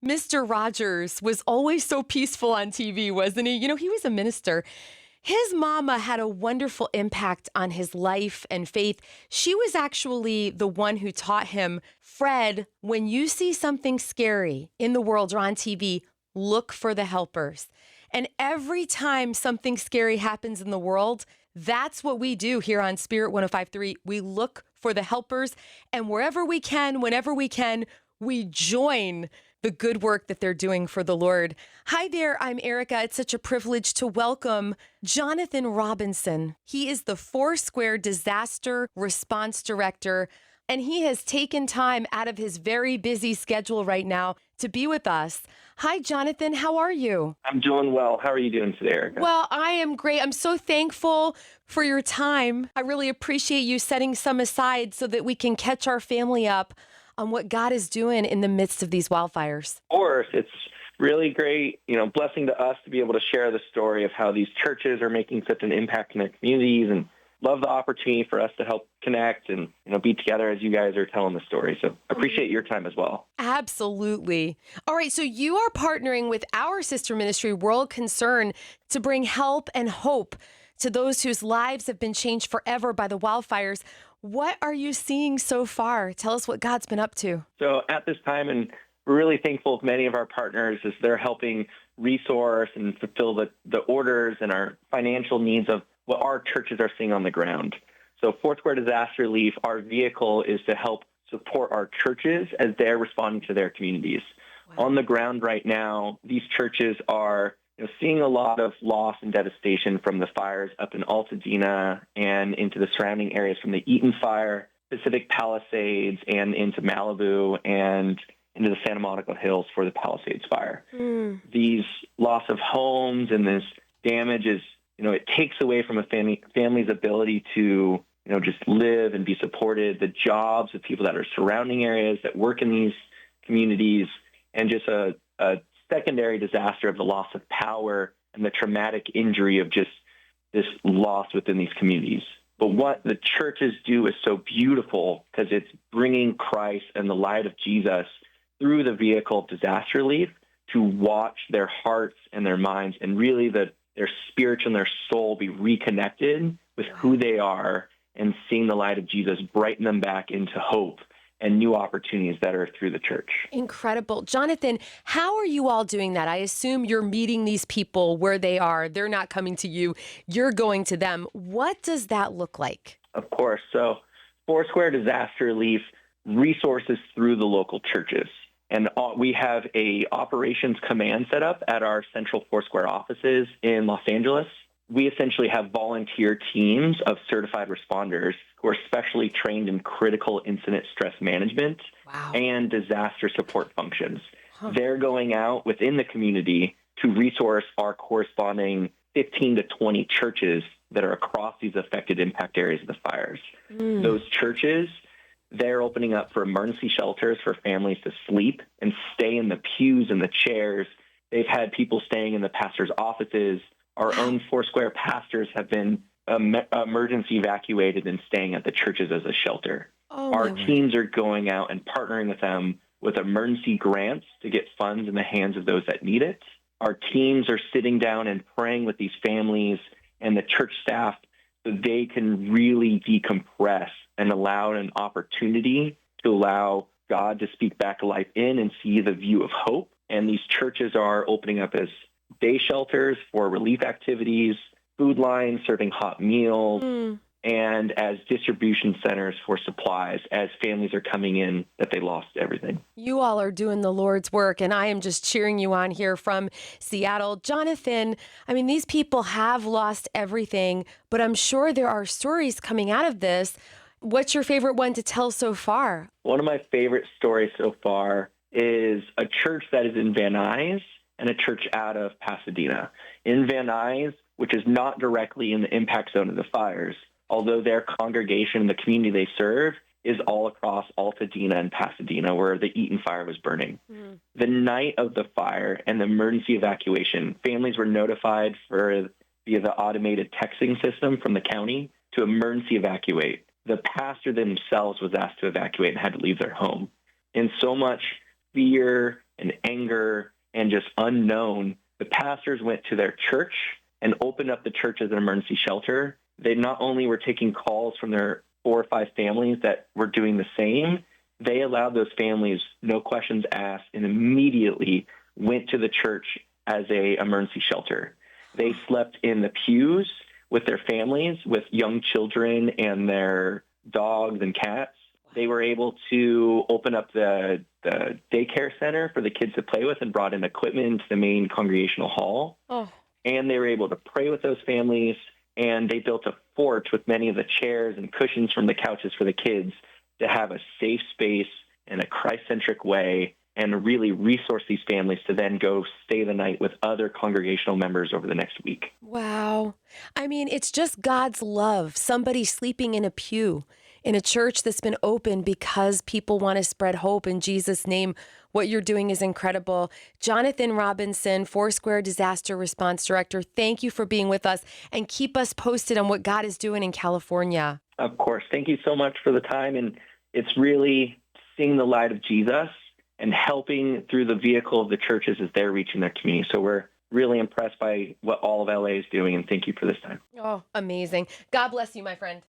Mr. Rogers was always so peaceful on TV, wasn't he? He was a minister. His mama had a wonderful impact on his life and faith. She was actually the one who taught him, Fred, when you see something scary in the world or on TV, look for the helpers. And every time something scary happens in the world, that's what we do here on Spirit 105.3. We look for the helpers, and wherever we can, whenever we can, we join the good work that they're doing for the Lord. Hi there, I'm Erica. It's such a privilege to welcome Jonathan Robinson. He is the Foursquare Disaster Response Director, and he has taken time out of his very busy schedule right now to be with us. Hi, Jonathan. How are you? I'm doing well. How are you doing today, Erica? Well, I am great. I'm so thankful for your time. I really appreciate you setting some aside so that we can catch our family up on what God is doing in the midst of these wildfires. Of course, it's really great, blessing to us to be able to share the story of how these churches are making such an impact in their communities, and love the opportunity for us to help connect and, be together as you guys are telling the story. So appreciate your time as well. Absolutely. All right. So you are partnering with our sister ministry, World Concern, to bring help and hope to those whose lives have been changed forever by the wildfires. What are you seeing so far? Tell us what God's been up to. So at this time, and we're really thankful to many of our partners as they're helping resource and fulfill the orders and our financial needs of what our churches are seeing on the ground. So Foursquare Disaster Relief, our vehicle is to help support our churches as they're responding to their communities. Wow. On the ground right now, these churches are seeing a lot of loss and devastation from the fires up in Altadena and into the surrounding areas from the Eaton Fire, Pacific Palisades, and into Malibu and into the Santa Monica Hills for the Palisades Fire. These loss of homes and this damage is, it takes away from a family's ability to, just live and be supported, the jobs of people that are surrounding areas that work in these communities, and just a secondary disaster of the loss of power and the traumatic injury of just this loss within these communities. But what the churches do is so beautiful because it's bringing Christ and the light of Jesus through the vehicle of disaster relief to watch their hearts and their minds and really their spirit and their soul be reconnected with who they are, and seeing the light of Jesus brighten them back into hope and new opportunities that are through the church. Incredible. Jonathan, how are you all doing that? I assume you're meeting these people where they are. They're not coming to you. You're going to them. What does that look like? Of course. So Foursquare Disaster Relief resources through the local churches. And we have a operations command set up at our central Foursquare offices in Los Angeles. We essentially have volunteer teams of certified responders who are specially trained in critical incident stress management and disaster support functions. They're going out within the community to resource our corresponding 15 to 20 churches that are across these affected impact areas of the fires. Those churches, they're opening up for emergency shelters for families to sleep and stay in the pews and the chairs. They've had people staying in the pastor's offices. Our own Foursquare pastors have been emergency evacuated and staying at the churches as a shelter. Our teams are going out and partnering with them with emergency grants to get funds in the hands of those that need it. Our teams are sitting down and praying with these families and the church staff so they can really decompress and allow an opportunity to allow God to speak back to life in and see the view of hope. And these churches are opening up as day shelters for relief activities, food lines serving hot meals, and as distribution centers for supplies as families are coming in that they lost everything. You all are doing the Lord's work, and I am just cheering you on here from Seattle. Jonathan, these people have lost everything, but I'm sure there are stories coming out of this. What's your favorite one to tell so far? One of my favorite stories so far is a church that is in Van Nuys and a church out of Pasadena. In Van Nuys, which is not directly in the impact zone of the fires, although their congregation, the community they serve, is all across Altadena and Pasadena, where the Eaton Fire was burning. The night of the fire and the emergency evacuation, families were notified via the automated texting system from the county to emergency evacuate. The pastor themselves was asked to evacuate and had to leave their home. And so much fear and anger and just unknown, the pastors went to their church and opened up the church as an emergency shelter. They not only were taking calls from their 4 or 5 families that were doing the same, they allowed those families, no questions asked, and immediately went to the church as a emergency shelter. They slept in the pews with their families, with young children and their dogs and cats. They were able to open up the daycare center for the kids to play with and brought in equipment into the main congregational hall. Oh, And they were able to pray with those families, and they built a fort with many of the chairs and cushions from the couches for the kids to have a safe space in a Christ-centric way and really resource these families to then go stay the night with other congregational members over the next week. wow. I mean, it's just God's love. Somebody sleeping in a pew in a church that's been open because people want to spread hope in Jesus' name. What you're doing is incredible. Jonathan Robinson, Foursquare Disaster Response Director, thank you for being with us and keep us posted on what God is doing in California. Of course. Thank you so much for the time. And it's really seeing the light of Jesus and helping through the vehicle of the churches as they're reaching their community. So we're really impressed by what all of LA is doing. And thank you for this time. Oh, amazing. God bless you, my friend.